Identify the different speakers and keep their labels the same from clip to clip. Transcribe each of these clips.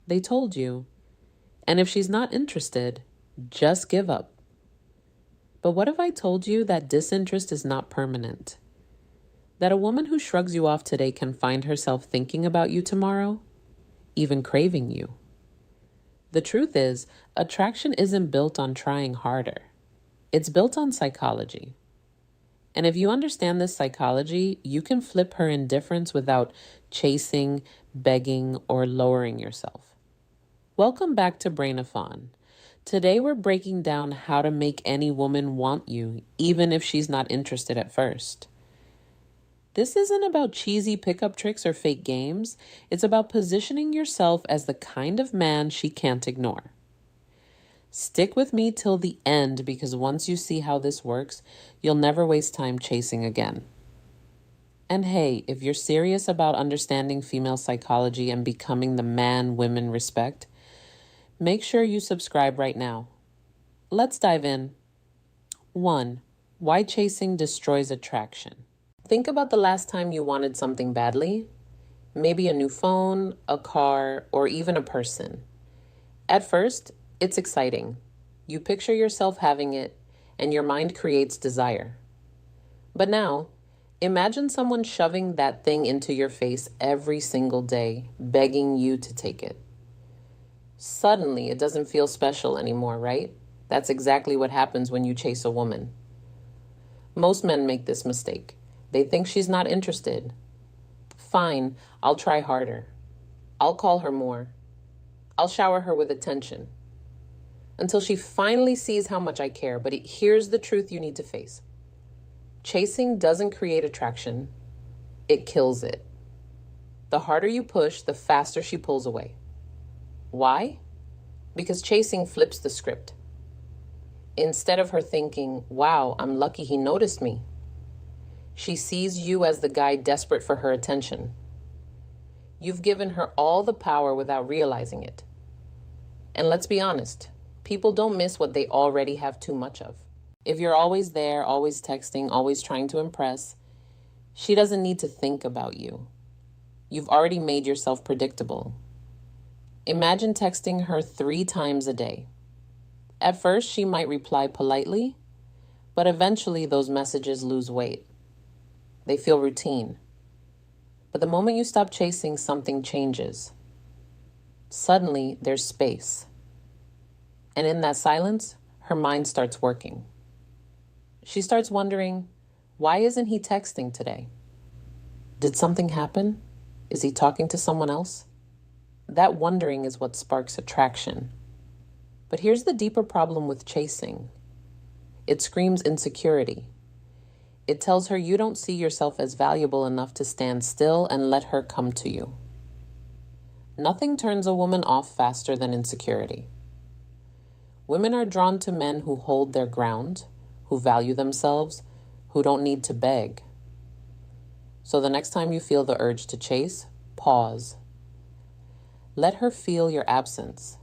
Speaker 1: They told you. And if she's not interested, just give up. But what if I told you that disinterest is not permanent? That a woman who shrugs you off today can find herself thinking about you tomorrow, even craving you? The truth is, attraction isn't built on trying harder. It's built on psychology. And if you understand this psychology, you can flip her indifference without chasing, begging, or lowering yourself. Welcome back to Brainathon. Today we're breaking down how to make any woman want you, even if she's not interested at first. This isn't about cheesy pickup tricks or fake games. It's about positioning yourself as the kind of man she can't ignore. Stick with me till the end because once you see how this works, you'll never waste time chasing again. And hey, if you're serious about understanding female psychology and becoming the man women respect, make sure you subscribe right now. Let's dive in. 1. Why chasing destroys attraction. Think about the last time you wanted something badly. Maybe a new phone, a car, or even a person. At first, it's exciting. You picture yourself having it, and your mind creates desire. But now, imagine someone shoving that thing into your face every single day, begging you to take it. Suddenly, it doesn't feel special anymore, right? That's exactly what happens when you chase a woman. Most men make this mistake. They think she's not interested. Fine, I'll try harder. I'll call her more. I'll shower her with attention. Until she finally sees how much I care. But here's the truth you need to face. Chasing doesn't create attraction. It kills it. The harder you push, the faster she pulls away. Why? Because chasing flips the script. Instead of her thinking, wow, I'm lucky he noticed me, she sees you as the guy desperate for her attention. You've given her all the power without realizing it. And let's be honest, people don't miss what they already have too much of. If you're always there, always texting, always trying to impress, she doesn't need to think about you. You've already made yourself predictable. Imagine texting her 3 times a day. At first, she might reply politely, but eventually those messages lose weight. They feel routine. But the moment you stop chasing, something changes. Suddenly, there's space. And in that silence, her mind starts working. She starts wondering, why isn't he texting today? Did something happen? Is he talking to someone else? That wondering is what sparks attraction. But here's the deeper problem with chasing. It screams insecurity. It tells her you don't see yourself as valuable enough to stand still and let her come to you. Nothing turns a woman off faster than insecurity. Women are drawn to men who hold their ground, who value themselves, who don't need to beg. So the next time you feel the urge to chase, pause. Let her feel your absence.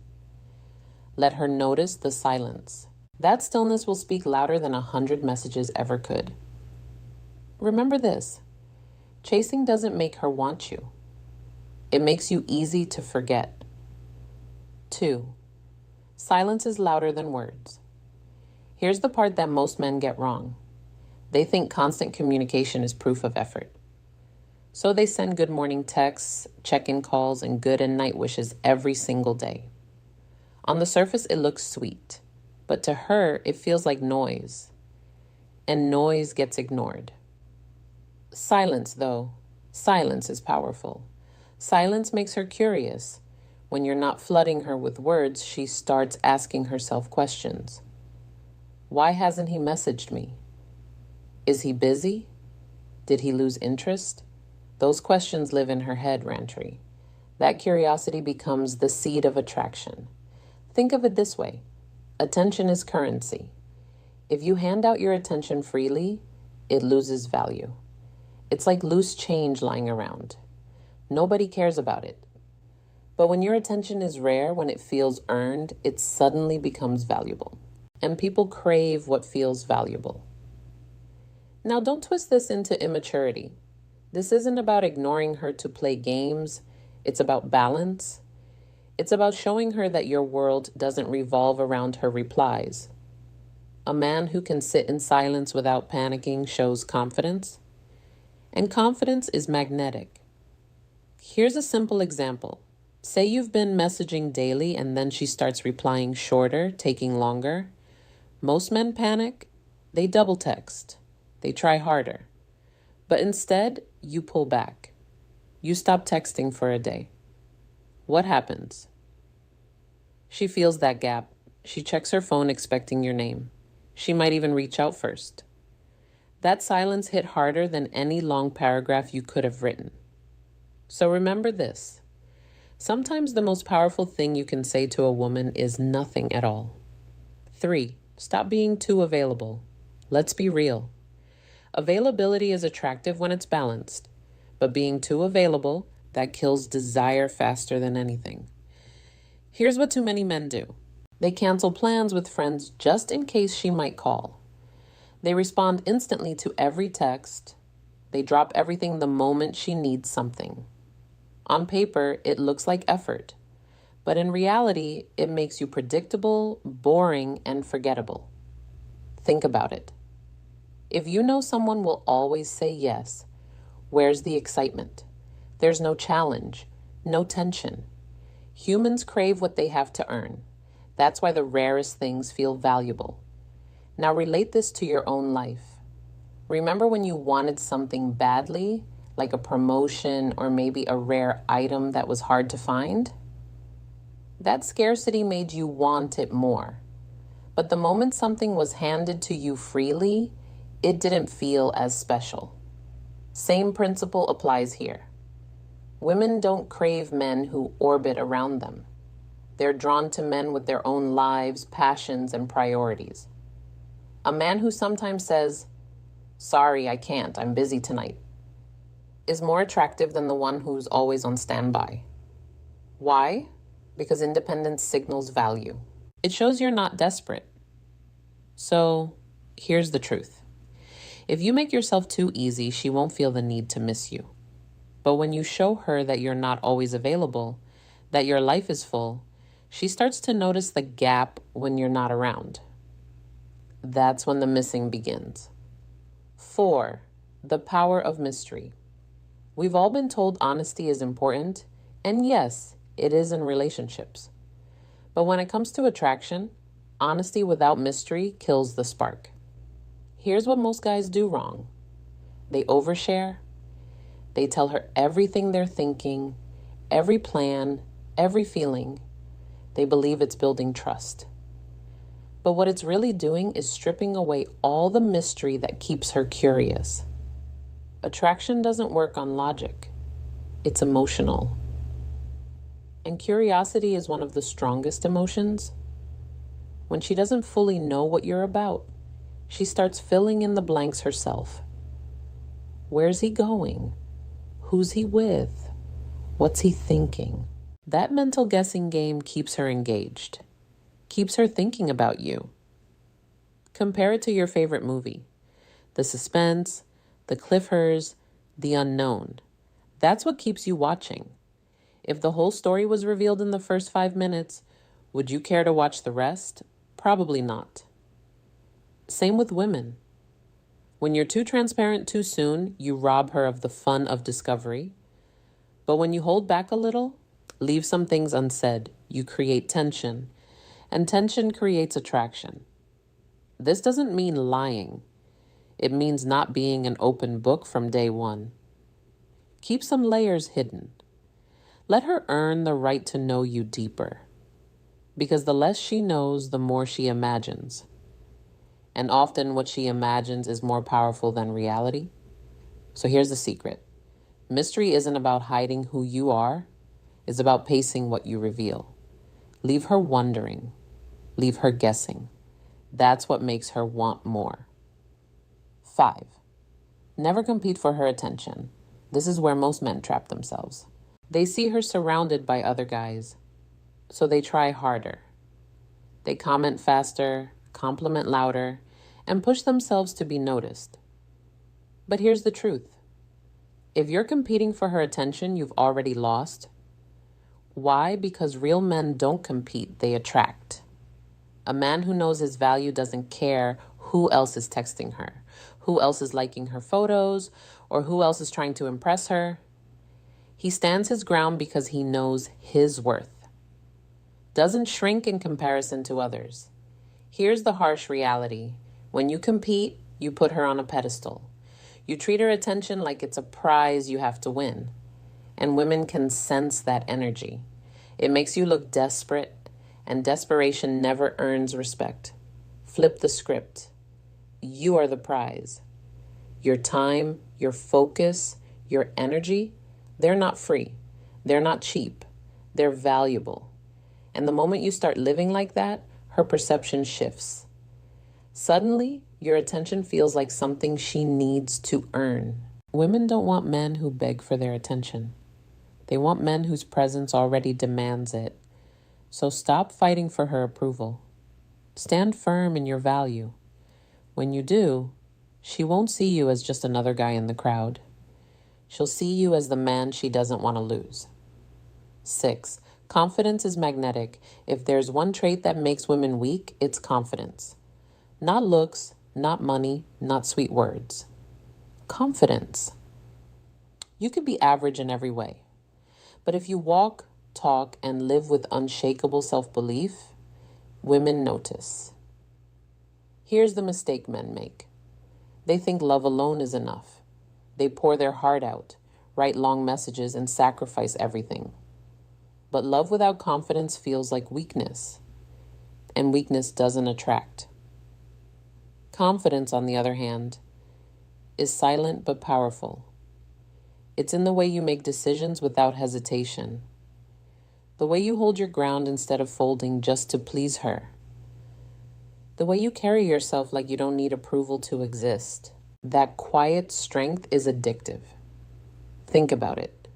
Speaker 1: Let her notice the silence. That stillness will speak louder than 100 messages ever could. Remember this, chasing doesn't make her want you. It makes you easy to forget. 2, silence is louder than words. Here's the part that most men get wrong. They think constant communication is proof of effort. So they send good morning texts, check-in calls, and good and night wishes every single day. On the surface, it looks sweet, but to her, it feels like noise. And noise gets ignored. Silence, though. Silence is powerful. Silence makes her curious. When you're not flooding her with words, she starts asking herself questions. Why hasn't he messaged me? Is he busy? Did he lose interest? Those questions live in her head, Rantry. That curiosity becomes the seed of attraction. Think of it this way. Attention is currency. If you hand out your attention freely, it loses value. It's like loose change lying around. Nobody cares about it. But when your attention is rare, when it feels earned, it suddenly becomes valuable. And people crave what feels valuable. Now, don't twist this into immaturity. This isn't about ignoring her to play games. It's about balance. It's about showing her that your world doesn't revolve around her replies. A man who can sit in silence without panicking shows confidence, and confidence is magnetic. Here's a simple example. Say you've been messaging daily and then she starts replying shorter, taking longer. Most men panic. They double text. They try harder. But instead, you pull back. You stop texting for a day. What happens? She feels that gap. She checks her phone expecting your name. She might even reach out first. That silence hit harder than any long paragraph you could have written. So remember this. Sometimes the most powerful thing you can say to a woman is nothing at all. 3, stop being too available. Let's be real. Availability is attractive when it's balanced, but being too available, that kills desire faster than anything. Here's what too many men do. They cancel plans with friends just in case she might call. They respond instantly to every text. They drop everything the moment she needs something. On paper, it looks like effort, but in reality, it makes you predictable, boring, and forgettable. Think about it. If you know someone will always say yes, where's the excitement? There's no challenge, no tension. Humans crave what they have to earn. That's why the rarest things feel valuable. Now relate this to your own life. Remember when you wanted something badly, like a promotion or maybe a rare item that was hard to find? That scarcity made you want it more. But the moment something was handed to you freely, it didn't feel as special. Same principle applies here. Women don't crave men who orbit around them. They're drawn to men with their own lives, passions, and priorities. A man who sometimes says, "Sorry, I can't, I'm busy tonight," is more attractive than the one who's always on standby. Why? Because independence signals value. It shows you're not desperate. So, here's the truth. If you make yourself too easy, she won't feel the need to miss you. But when you show her that you're not always available, that your life is full, she starts to notice the gap when you're not around. That's when the missing begins. 4, the power of mystery. We've all been told honesty is important, and yes, it is in relationships. But when it comes to attraction, honesty without mystery kills the spark. Here's what most guys do wrong. They overshare. They tell her everything they're thinking, every plan, every feeling. They believe it's building trust. But what it's really doing is stripping away all the mystery that keeps her curious. Attraction doesn't work on logic. It's emotional. And curiosity is one of the strongest emotions. When she doesn't fully know what you're about, she starts filling in the blanks herself. Where's he going? Who's he with? What's he thinking? That mental guessing game keeps her engaged, keeps her thinking about you. Compare it to your favorite movie. The suspense, the cliffhangers, the unknown. That's what keeps you watching. If the whole story was revealed in the first 5 minutes, would you care to watch the rest? Probably not. Same with women. When you're too transparent too soon, you rob her of the fun of discovery. But when you hold back a little, leave some things unsaid, you create tension, and tension creates attraction. This doesn't mean lying. It means not being an open book from day one. Keep some layers hidden. Let her earn the right to know you deeper. Because the less she knows, the more she imagines. And often what she imagines is more powerful than reality. So here's the secret. Mystery isn't about hiding who you are. It's about pacing what you reveal. Leave her wondering. Leave her guessing. That's what makes her want more. 5, never compete for her attention. This is where most men trap themselves. They see her surrounded by other guys, so they try harder. They comment faster, compliment louder, and push themselves to be noticed. But here's the truth. If you're competing for her attention, you've already lost. Why? Because real men don't compete, they attract. A man who knows his value doesn't care who else is texting her, who else is liking her photos, or who else is trying to impress her. He stands his ground because he knows his worth. Doesn't shrink in comparison to others. Here's the harsh reality. When you compete, you put her on a pedestal. You treat her attention like it's a prize you have to win. And women can sense that energy. It makes you look desperate, and desperation never earns respect. Flip the script. You are the prize. Your time, your focus, your energy, they're not free. They're not cheap. They're valuable. And the moment you start living like that, her perception shifts. Suddenly, your attention feels like something she needs to earn. Women don't want men who beg for their attention. They want men whose presence already demands it. So stop fighting for her approval. Stand firm in your value. When you do, she won't see you as just another guy in the crowd. She'll see you as the man she doesn't want to lose. 6. Confidence is magnetic. If there's one trait that makes women weak, it's confidence. Not looks, not money, not sweet words. Confidence. You could be average in every way. But if you walk, talk, and live with unshakable self-belief, women notice. Here's the mistake men make. They think love alone is enough. They pour their heart out, write long messages, and sacrifice everything. But love without confidence feels like weakness, and weakness doesn't attract. Confidence, on the other hand, is silent but powerful. It's in the way you make decisions without hesitation, the way you hold your ground instead of folding just to please her, the way you carry yourself like you don't need approval to exist. That quiet strength is addictive. Think about it.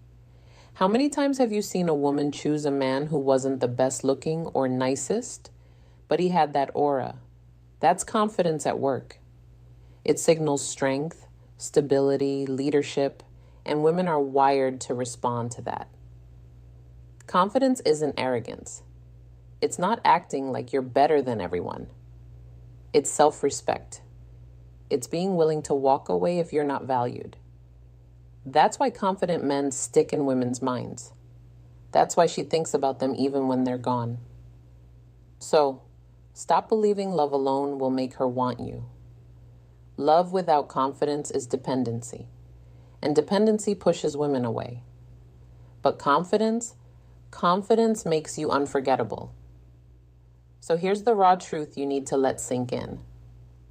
Speaker 1: How many times have you seen a woman choose a man who wasn't the best looking or nicest, but he had that aura? That's confidence at work. It signals strength, stability, leadership, and women are wired to respond to that. Confidence isn't arrogance. It's not acting like you're better than everyone. It's self-respect. It's being willing to walk away if you're not valued. That's why confident men stick in women's minds. That's why she thinks about them even when they're gone. So, stop believing love alone will make her want you. Love without confidence is dependency, and dependency pushes women away. But confidence makes you unforgettable. So here's the raw truth you need to let sink in.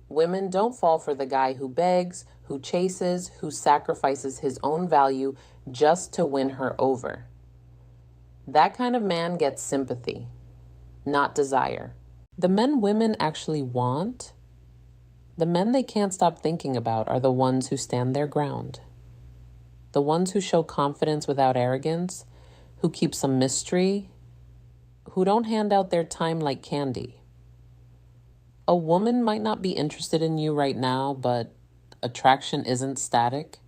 Speaker 1: Women don't fall for the guy who begs, who chases, who sacrifices his own value just to win her over. That kind of man gets sympathy, not desire. The men women actually want, the men they can't stop thinking about are the ones who stand their ground. The ones who show confidence without arrogance, who keep some mystery, who don't hand out their time like candy. A woman might not be interested in you right now, but attraction isn't static.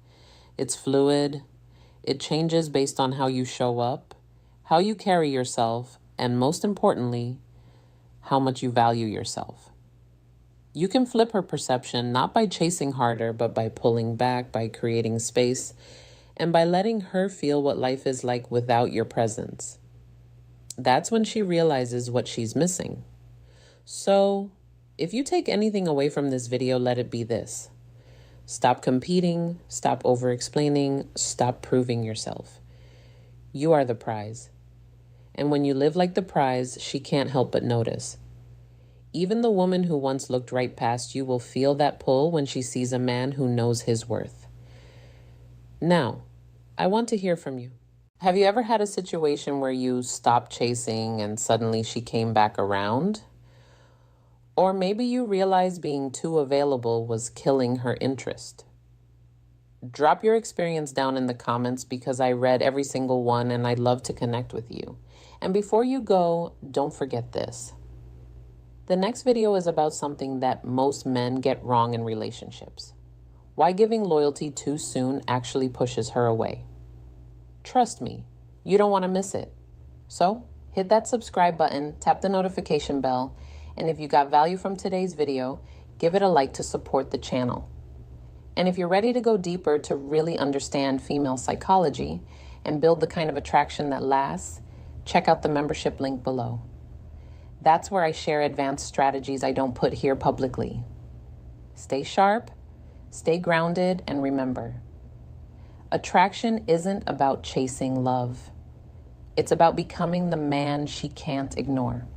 Speaker 1: It's fluid. It changes based on how you show up, how you carry yourself, and most importantly, how much you value yourself. You can flip her perception not by chasing harder, but by pulling back, by creating space, and by letting her feel what life is like without your presence. That's when she realizes what she's missing. So, if you take anything away from this video, let it be this. Stop competing, stop over-explaining, stop proving yourself. You are the prize. And when you live like the prize, she can't help but notice. Even the woman who once looked right past you will feel that pull when she sees a man who knows his worth. Now, I want to hear from you. Have you ever had a situation where you stopped chasing and suddenly she came back around? Or maybe you realized being too available was killing her interest. Drop your experience down in the comments because I read every single one and I'd love to connect with you. And before you go, don't forget this. The next video is about something that most men get wrong in relationships. Why giving loyalty too soon actually pushes her away. Trust me, you don't want to miss it. So hit that subscribe button, tap the notification bell, and if you got value from today's video, give it a like to support the channel. And if you're ready to go deeper to really understand female psychology and build the kind of attraction that lasts, check out the membership link below. That's where I share advanced strategies I don't put here publicly. Stay sharp, stay grounded, and remember, attraction isn't about chasing love. It's about becoming the man she can't ignore.